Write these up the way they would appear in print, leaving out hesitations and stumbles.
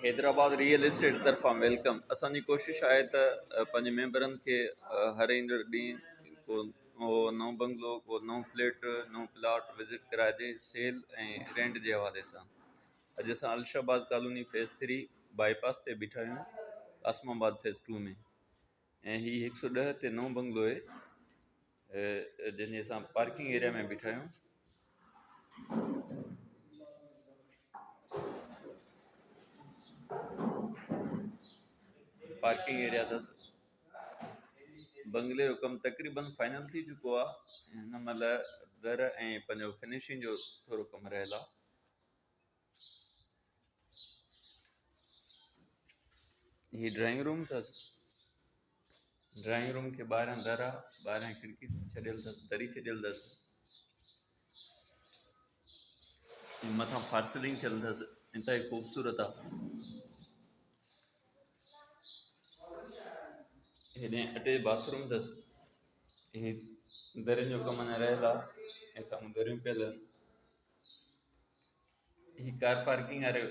Hyderabad real estate तरफ़ां welcome. असांजी कोशिशि आहे त पंहिंजे मेंबरनि खे हर ईंदड़ ॾींहुं को नओं बंगलो, को नओं फ्लैट, नओं प्लाट विज़िट कराइजे सेल ऐं रेंट जे हवाले सां। अॼु असां अलशाबाद कॉलोनी फेज़ 3 बाईपास ते बीठा आहियूं, आसमाबाद फेज़ 2 में। ऐं हीउ 110 ते नओं बंगलो आहे, जंहिंजे असां पार्किंग एरिया में बीठा आहियूं। पार्किंग एरिया अथसि। बंगले जो कमु तक़रीबन फाइनल थी चुको आहे। हिन महिल दर ऐं पंहिंजो फिनिशिंग जो थोरो कमु रहियल आहे। हीउ ड्राइंग रूम अथसि। ड्राइंग रूम खे ॿाहिरां दर आहे, ॿाहिरां खिड़की छॾियल अथसि, दरी छॾियल अथसि। मथां फॉल सीलिंग थियल अथसि, इंतिहाई ख़ूबसूरत आहे। हेॾे अटैच बाथरूम अथसि। हीउ दरियुनि जो कमु अञा रहियल आहे ऐं साम्हूं दरियूं पियल आहिनि। हीउ कार पार्किंग वारे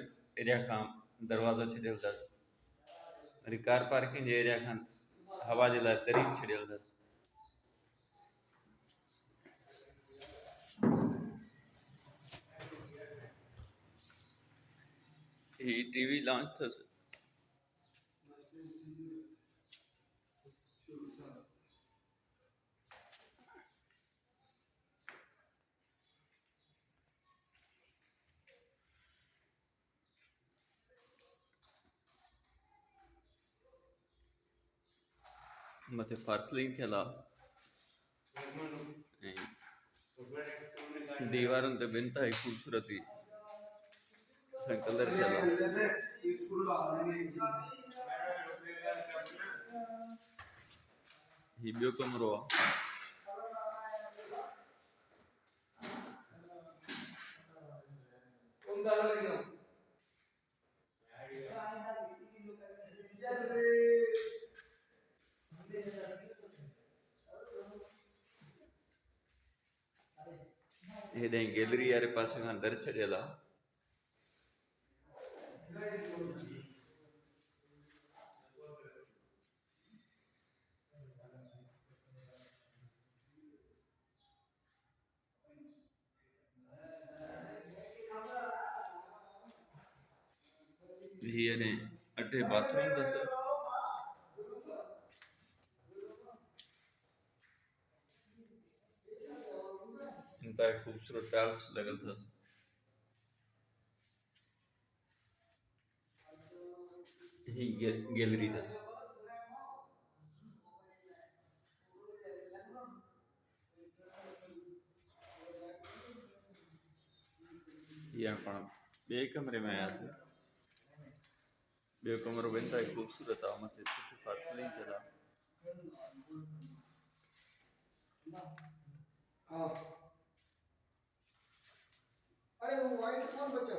एरिया खां दरवाज़ो छॾियल अथसि। वरी कार पार्किंग जे एरिया खां हवा जे लाइ दरी छॾियल अथसि। हीउ टीवी लॉन्च अथसि। मथे फॉल सीलिंग थियल आहे ऐं दीवारुनि ते बि इंतिहाई ख़ूबसूरती सां कलर थियल आहे। हीउ ॿियो कमरो आहे। हेॾे गैलरी वारे पासे खां दर छॾियल आहे। हीअ ने अटे बाथरूम अथसि। इंतिहाई ख़ूबसूरत टाइल्स लॻल अथसि। हीअ गैलरी अथसि। हीअं पाण ॿिए कमरे में आयासीं। ॿियो कमरो बि इंतिहाई ख़ूबसूरत आहे, मथे सुठी फॉल सीलिंग थियल आहे। अरे वो वाइट कौन बचा?